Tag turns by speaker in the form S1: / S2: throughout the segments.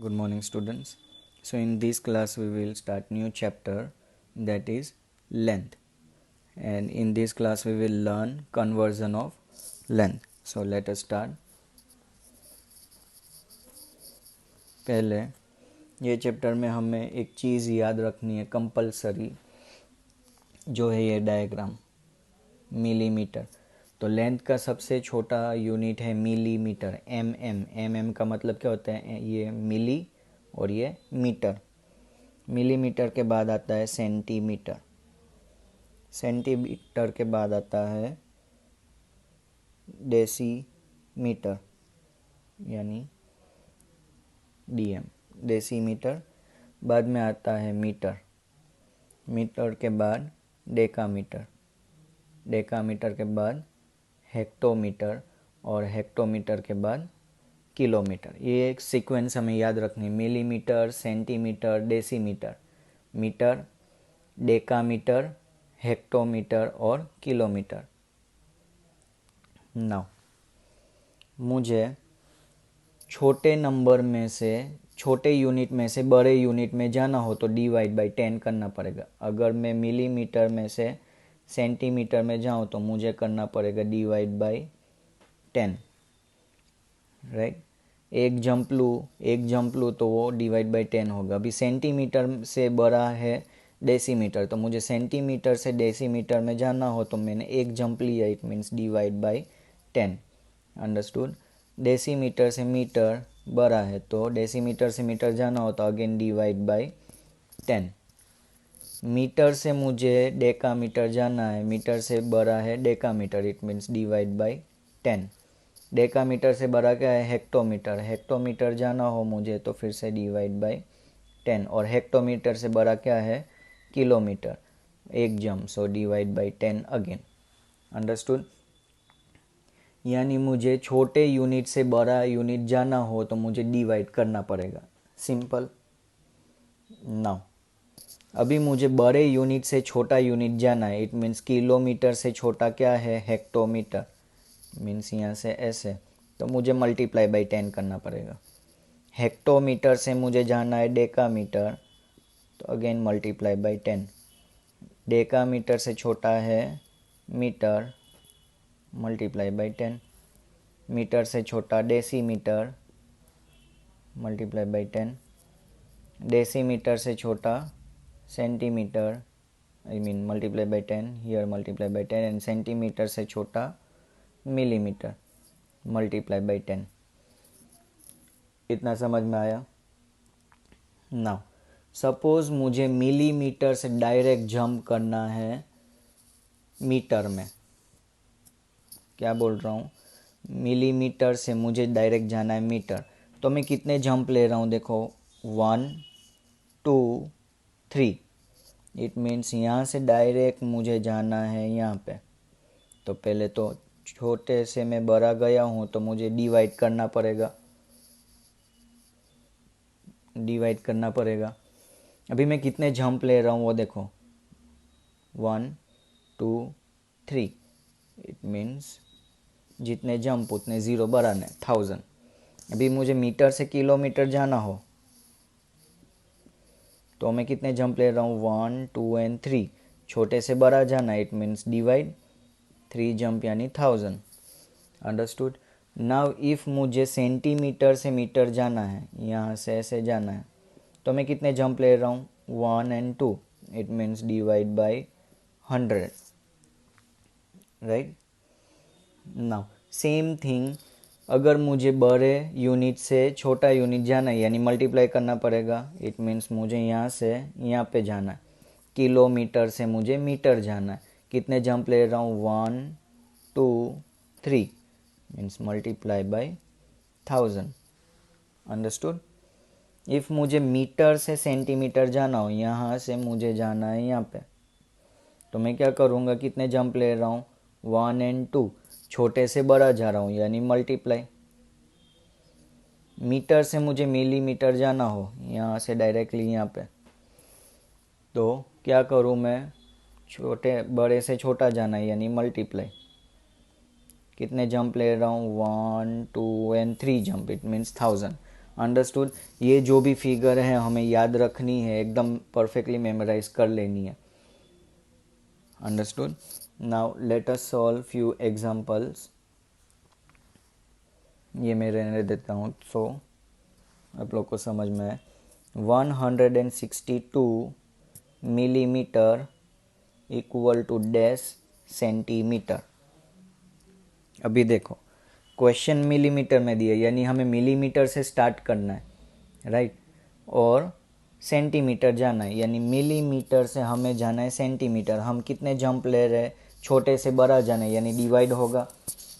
S1: Good morning, students. So in this class we will start new chapter, that is length, and in this class we will learn conversion of length. So let us start. पहले ये chapter में हमें एक चीज़ याद रखनी है compulsory, जो है ये डायग्राम मिलीमीटर। तो लेंथ का सबसे छोटा यूनिट है मिलीमीटर, एम का मतलब क्या होता है, ये मिली और ये मीटर। मिलीमीटर के बाद आता है सेंटीमीटर, सेंटीमीटर के बाद आता है डेसीमीटर यानी डीएम, डेसीमीटर। बाद में आता है मीटर, मीटर के बाद डेकामीटर, डेकामीटर के बाद हेक्टोमीटर और हेक्टोमीटर के बाद किलोमीटर। ये एक सीक्वेंस हमें याद रखनी है, millimetre, centimetre, decimetre, metre, decametre, hectometre और किलोमीटर। नाउ मुझे छोटे नंबर में से, छोटे यूनिट में से बड़े यूनिट में जाना हो तो डिवाइड बाई 10 करना पड़ेगा। अगर मैं मिलीमीटर में से सेंटीमीटर में जाऊं तो मुझे करना पड़ेगा डिवाइड बाई 10, राइट। एक जंप लूँ तो वो डिवाइड बाई 10 होगा। अभी सेंटीमीटर से बड़ा है डेसीमीटर, तो मुझे सेंटीमीटर से डेसीमीटर में जाना हो तो मैंने एक जंप लिया, it means divide by 10। Understood. Decimetre से मीटर बड़ा है तो डेसीमीटर से मीटर जाना हो तो अगेन डिवाइड बाई 10। मीटर से मुझे डेकामीटर जाना है, मीटर से बड़ा है decametre, it means divide by 10। Decametre से बड़ा क्या है, हेक्टोमीटर, हेक्टोमीटर जाना हो मुझे तो फिर से डिवाइड बाई 10। और हेक्टोमीटर से बड़ा क्या है, किलोमीटर, एक jump, so divide by 10 again. Understood. यानी मुझे छोटे यूनिट से बड़ा यूनिट जाना हो तो मुझे डिवाइड करना पड़ेगा, सिंपल। नाउ अभी मुझे बड़े यूनिट से छोटा यूनिट जाना है, इट मीन्स किलोमीटर से छोटा क्या है, हेक्टोमीटर, मीन्स यहाँ से ऐसे, तो मुझे मल्टीप्लाई बाई 10 करना पड़ेगा। हेक्टोमीटर से मुझे जाना है डेकामीटर, तो अगेन मल्टीप्लाई बाई 10। डेकामीटर से छोटा है मीटर, मल्टीप्लाई बाई 10। मीटर से छोटा डेसीमीटर, मल्टीप्लाई बाई 10। डेसीमीटर से छोटा centimetre, I mean multiply by 10, here multiply by 10। And centimetre से छोटा मिलीमीटर, मल्टीप्लाई बाई 10। इतना समझ में आया। नाउ सपोज मुझे मिलीमीटर से डायरेक्ट जंप करना है मीटर में। क्या बोल रहा हूँ, मिलीमीटर से मुझे डायरेक्ट जाना है मीटर, तो मैं कितने जंप ले रहा हूँ, देखो 1 2 3। इट मीन्स यहाँ से डायरेक्ट मुझे जाना है यहाँ पे। तो पहले तो छोटे से मैं बड़ा गया हूँ तो मुझे डिवाइड करना पड़ेगा, डिवाइड करना पड़ेगा। अभी मैं कितने जंप ले रहा हूँ वो देखो, 1 2 3। इट मीन्स जितने जंप उतने ज़ीरो बढ़ाने, 1000। अभी मुझे मीटर से किलोमीटर जाना हो तो मैं कितने जंप ले रहा हूँ, 1 2 एंड 3। छोटे से बड़ा जाना, इट मीन्स डिवाइड 3 जंप यानी 1000। अंडरस्टूड। नाउ इफ़ मुझे सेंटीमीटर से मीटर जाना है, यहाँ से ऐसे जाना है, तो मैं कितने जंप ले रहा हूँ, 1 and 2। It means divide by 100, right. Now same thing, अगर मुझे बड़े यूनिट से छोटा यूनिट जाना है यानी मल्टीप्लाई करना पड़ेगा, इट मीन्स मुझे यहाँ से यहाँ पे जाना है। किलोमीटर से मुझे मीटर जाना है, कितने जंप ले रहा हूँ, 1 2 3, means multiply by 1000। Understood. If मुझे मीटर से सेंटीमीटर जाना हो, यहाँ से मुझे जाना है यहाँ पे, तो मैं क्या करूँगा, कितने जंप ले रहा हूँ, 1 एंड 2। छोटे से बड़ा जा रहा हूँ यानी मल्टीप्लाई। मीटर से मुझे मिलीमीटर जाना हो, यहाँ से डायरेक्टली यहाँ पे, तो क्या करूँ मैं, छोटे बड़े से छोटा जाना है यानी मल्टीप्लाई। कितने जंप ले रहा हूँ, 1 2 and 3 jump, it means 1000। Understood. ये जो भी फिगर है हमें याद रखनी है, एकदम परफेक्टली मेमोराइज कर लेनी है। Understood. Now let us solve few examples. ये मैं रहने देता हूँ सो आप लोग को समझ में आए। 162 millimetre equal to dash centimetre. अभी देखो क्वेश्चन मिलीमीटर में दिया, यानी हमें मिलीमीटर से स्टार्ट करना है, राइट। और सेंटीमीटर जाना है, यानी मिलीमीटर से हमें जाना है सेंटीमीटर। हम कितने जंप ले रहे हैं, छोटे से बड़ा जाना है, यानी डिवाइड होगा।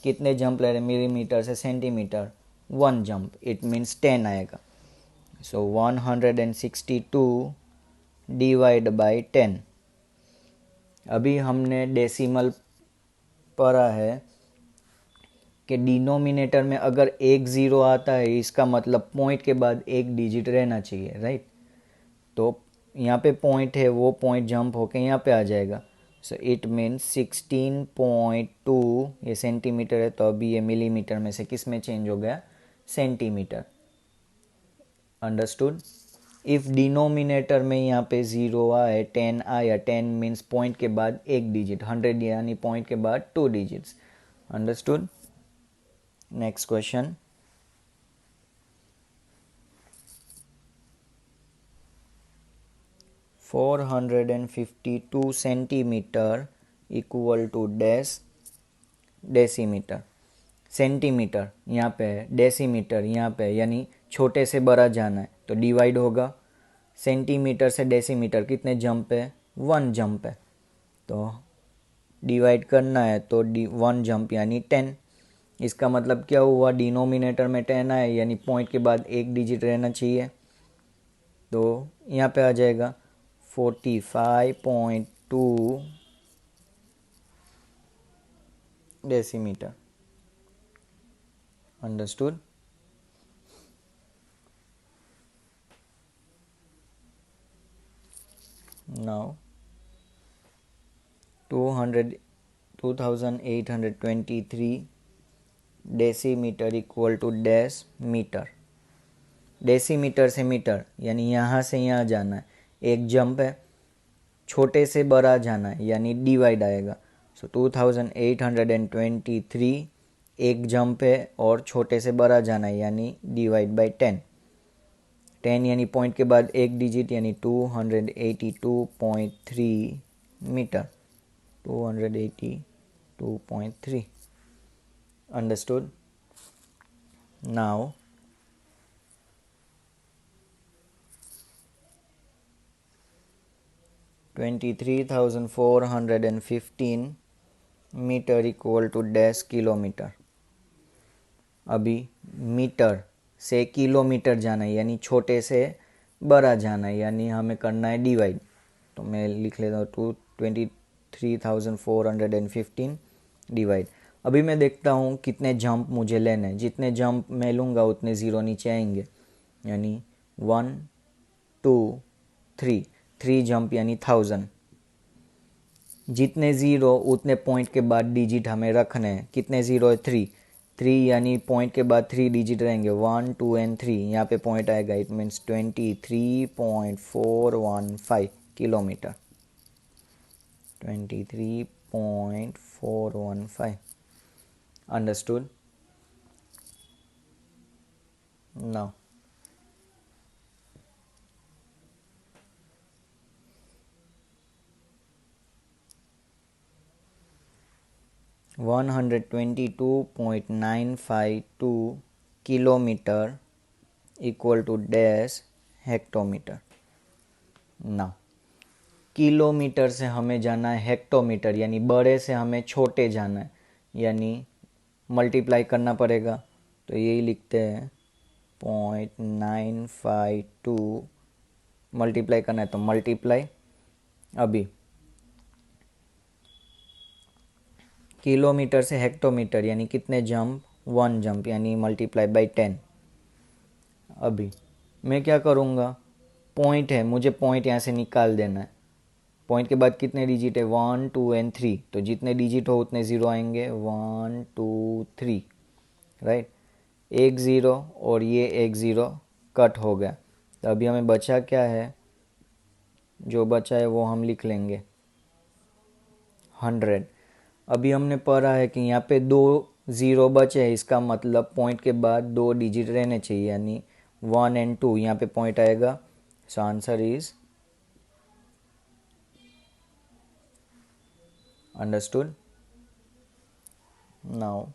S1: कितने जंप ले रहे हैं मिलीमीटर से सेंटीमीटर, 1 जंप, इट मीन्स 10 आएगा। सो 162 डिवाइड बाई 10। अभी हमने डेसिमल पढ़ा है कि डिनोमिनेटर में अगर एक ज़ीरो आता है, इसका मतलब पॉइंट के बाद एक डिजिट रहना चाहिए, राइट। तो यहाँ पे पॉइंट है, वो पॉइंट जंप होके यहाँ पे आ जाएगा। सो इट मीन्स 16.2, ये सेंटीमीटर है तो अभी ये मिलीमीटर में से किस में चेंज हो गया, सेंटीमीटर। अंडरस्टूड। इफ़ डिनोमिनेटर में यहाँ पे ज़ीरो आए, 10 आया, 10 मीन्स पॉइंट के बाद एक डिजिट, 100 यानी पॉइंट के बाद 2 digits. Understood. Next question. (452 centimetre equal to dash decimetre. Centimetre यहाँ पे है, डेसीमीटर यहाँ पे है, यानी छोटे से बड़ा जाना है तो डिवाइड होगा। सेंटीमीटर से डेसीमीटर कितने जंप है, 1 जंप है, तो डिवाइड करना है तो 1 जंप यानी 10। इसका मतलब क्या हुआ, डिनोमिनेटर में 10 आए, यानी पॉइंट के बाद एक डिजिट रहना चाहिए, तो यहाँ पे आ जाएगा 45.2 decimetre. Understood. Now 2823 decimetre equal to dash metre. Decimetre से मीटर, यानी यहाँ से यहाँ जाना है, एक जंप है, छोटे से बड़ा जाना है, यानी डिवाइड आएगा। सो 2823 एक जंप है और छोटे से बड़ा जाना है, यानी डिवाइड बाई 10। 10 यानी पॉइंट के बाद एक डिजिट, यानी 282.3 metre, 282.3। Understood. Now (23,415 metre equal to dash kilometre. अभी मीटर से किलोमीटर जाना है, यानी छोटे से बड़ा जाना है, यानी हमें करना है डिवाइड। तो मैं लिख लेता हूँ 23,415 डिवाइड। अभी मैं देखता हूँ कितने जंप मुझे लेने हैं, जितने जंप मैं लूँगा उतने ज़ीरो नीचे आएंगे, यानी 1 2 3, 3 जंप यानी 1000। जितने ज़ीरो उतने पॉइंट के बाद डिजिट हमें रखने हैं। कितने ज़ीरो है, 3, 3 यानी पॉइंट के बाद 3 डिजिट रहेंगे, 1 2 एंड 3, यहाँ पे पॉइंट आएगा, it means 23.415 kilometre, 23.415। Understood. Now (122.952 kilometre equal to dash hectometre. ना, किलोमीटर से हमें जाना है हेक्टोमीटर, यानी बड़े से हमें छोटे जाना है, यानी मल्टीप्लाई करना पड़ेगा। तो यही लिखते हैं 0.952, मल्टीप्लाई करना है तो मल्टीप्लाई। अभी किलोमीटर से हेक्टोमीटर यानी कितने जंप, 1 जंप, यानी मल्टीप्लाई बाई 10। अभी मैं क्या करूँगा, पॉइंट है, मुझे पॉइंट यहाँ से निकाल देना है। पॉइंट के बाद कितने डिजिट है, 1 2 एंड 3, तो जितने डिजिट हो उतने ज़ीरो आएंगे, 1 2 3, राइट। एक ज़ीरो और ये एक ज़ीरो कट हो गया। तो अभी हमें बचा क्या है, जो बचा है वो हम लिख लेंगे 100। अभी हमने पढ़ा है कि यहाँ पे 2 ज़ीरो बचे हैं, इसका मतलब पॉइंट के बाद 2 डिजिट रहने चाहिए, यानी 1 एंड 2 यहाँ पे पॉइंट आएगा। So answer is understood. Now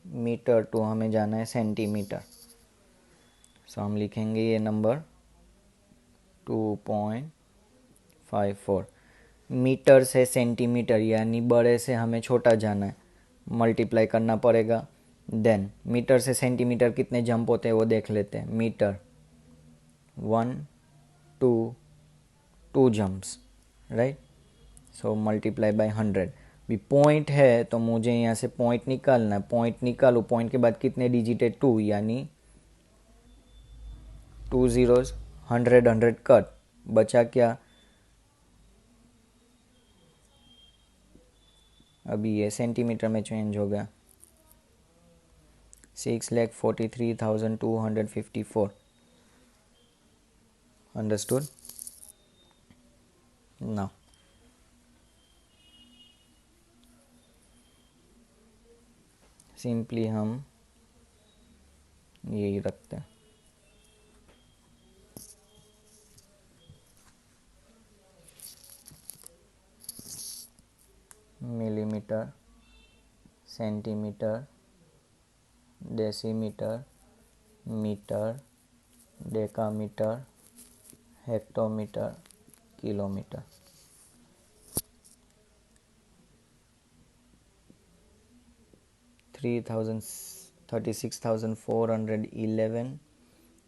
S1: metre to हमें जाना है सेंटीमीटर। सो हम लिखेंगे ये नंबर 2.54। मीटर से सेंटीमीटर यानी बड़े से हमें छोटा जाना है, मल्टीप्लाई करना पड़ेगा। देन मीटर से सेंटीमीटर कितने जंप होते हैं वो देख लेते हैं। Metre 1 2 2 jumps, right. So multiply by 100। भी पॉइंट है तो मुझे यहाँ से पॉइंट निकालना है। पॉइंट निकालूँ, पॉइंट के बाद कितने डिजिट है 2, यानी 2 ज़ीरोज़, 100 100 कट, बचा क्या, अभी ये सेंटीमीटर में चेंज हो गया 6,43,254। अंडरस्टूड। ना सिंपली हम यही रखते हैं। Millimetre, centimetre, decimetre, metre, decametre, hectometre, kilometre. 36,411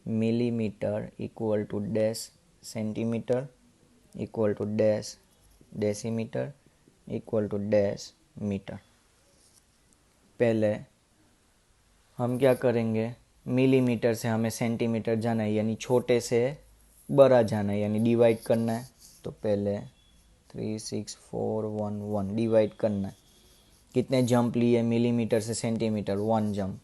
S1: millimeter equal to dash centimeter equal to dash decimeter equal to dash metre. पहले हम क्या करेंगे, मिलीमीटर से हमें सेंटीमीटर जाना है, यानी छोटे से बड़ा जाना है, यानी डिवाइड करना है। तो पहले 36411 डिवाइड करना है। कितने जंप लिए मिलीमीटर से सेंटीमीटर, 1 जंप।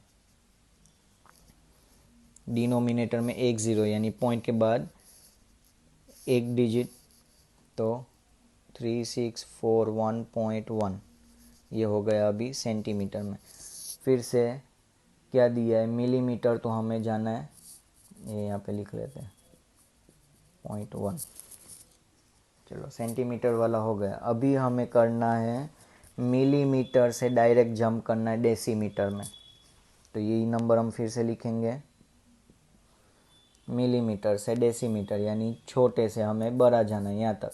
S1: डिनोमिनेटर में एक ज़ीरो, यानी पॉइंट के बाद एक डिजिट, तो 3641.1 ये हो गया अभी सेंटीमीटर में। फिर से क्या दिया है, मिलीमीटर तो हमें जाना है, ये यहाँ पे लिख लेते हैं 0.1। चलो सेंटीमीटर वाला हो गया। अभी हमें करना है मिलीमीटर से डायरेक्ट जंप करना है डेसीमीटर में। तो यही नंबर हम फिर से लिखेंगे, मिलीमीटर से डेसीमीटर, यानी छोटे से हमें बड़ा जाना है। यहाँ तक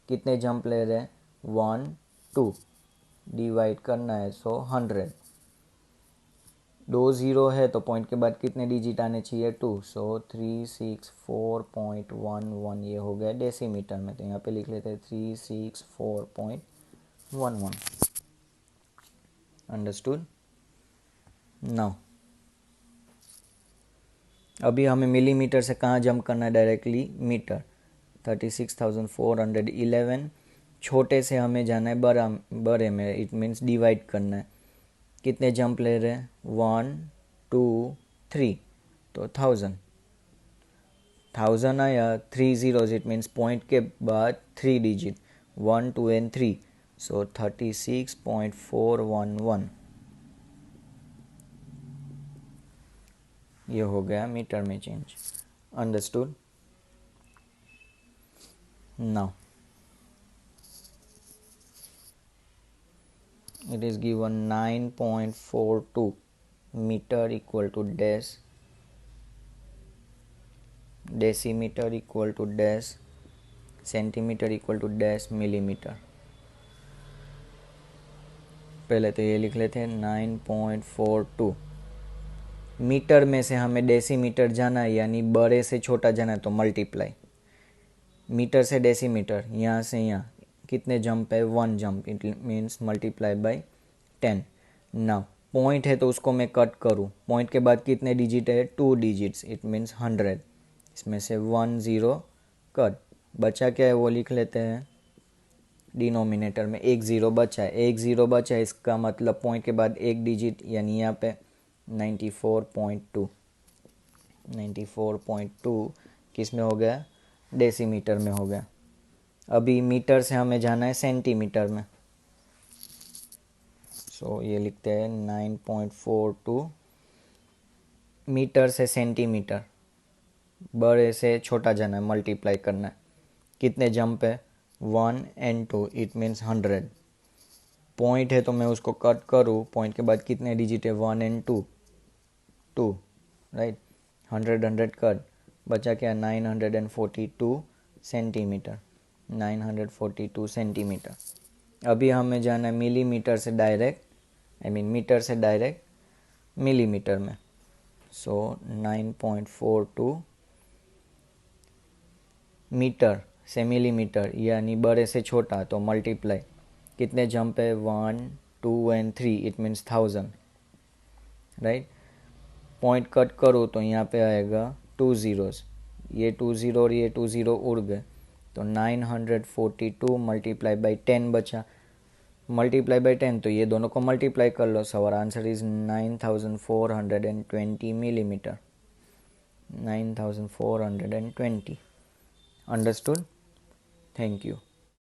S1: कितने जंप ले रहे हैं, 1 2, डिवाइड करना है, सो 100। 2 ज़ीरो है तो पॉइंट के बाद कितने डिजिट आने चाहिए, 2। सो 364.11 ये हो गया डेसीमीटर में। तो यहाँ पे लिख लेते हैं 364.11। अंडरस्टूड। नाउ अभी हमें मिलीमीटर से कहाँ जंप करना है, डायरेक्टली मीटर। 36,411 छोटे से हमें जाना है बड़े में, इट मीन्स डिवाइड करना है। कितने जंप ले रहे हैं, 1 2 3, तो 1000 आया। 3 ज़ीरोज़, इट मीन्स पॉइंट के बाद 3 डिजिट, 1 2 एंड 3, सो 36.411 ये हो गया मीटर में change. Understood. Now it is given 9.42 meter equal to dash decimeter equal to dash centimeter equal to dash millimeter। पहले तो ये लिख लेते हैं 9.42। मीटर में से हमें डेसीमीटर जाना है, यानी बड़े से छोटा जाना है, तो मल्टीप्लाई। मीटर से डेसीमीटर, यहाँ से यहाँ कितने जंप है, 1 jump, it means multiply by 10। Now point है तो उसको मैं कट करूँ, पॉइंट के बाद कितने डिजिट है, 2 डिजिट्स, इट मीन्स 100। इसमें से 1 0 कट, बचा क्या है वो लिख लेते हैं डिनोमिनेटर में। 1 0 बचा है, 1 0 बचा है, इसका मतलब पॉइंट के बाद एक डिजिट, यानी यहाँ पे 94.2। 94.2 किस में हो गया, डेसीमीटर में हो गया। अभी मीटर से हमें जाना है सेंटीमीटर में, सो ये लिखते हैं 9.42 मीटर से सेंटीमीटर, बड़े से छोटा जाना है, मल्टीप्लाई करना है। कितने जंप है, 1 and 2, इट मीन्स 100। पॉइंट है तो मैं उसको कट करूँ, पॉइंट के बाद कितने डिजिट है, 1 and 2, 2, राइट। 100 100 कट, बचा क्या, 942 सेंटीमीटर, 942 सेंटीमीटर। अभी हमें जाना है मिलीमीटर से डायरेक्ट, मीटर से डायरेक्ट मिलीमीटर में। सो 9.42 मीटर से मिलीमीटर, यानी बड़े से छोटा, तो मल्टीप्लाई, कितने जंप है, 1 2 and 3, it means 1000, right. Point cut करो तो यहाँ पे आएगा 2 zeros, ये 2 0 और ये 2 0 उड़ गए, तो 942 मल्टीप्लाई बाई 10 बचा। मल्टीप्लाई बाई 10 तो ये दोनों को मल्टीप्लाई कर लो, so our answer is 9420 millimetre, 9420। Understood, thank you.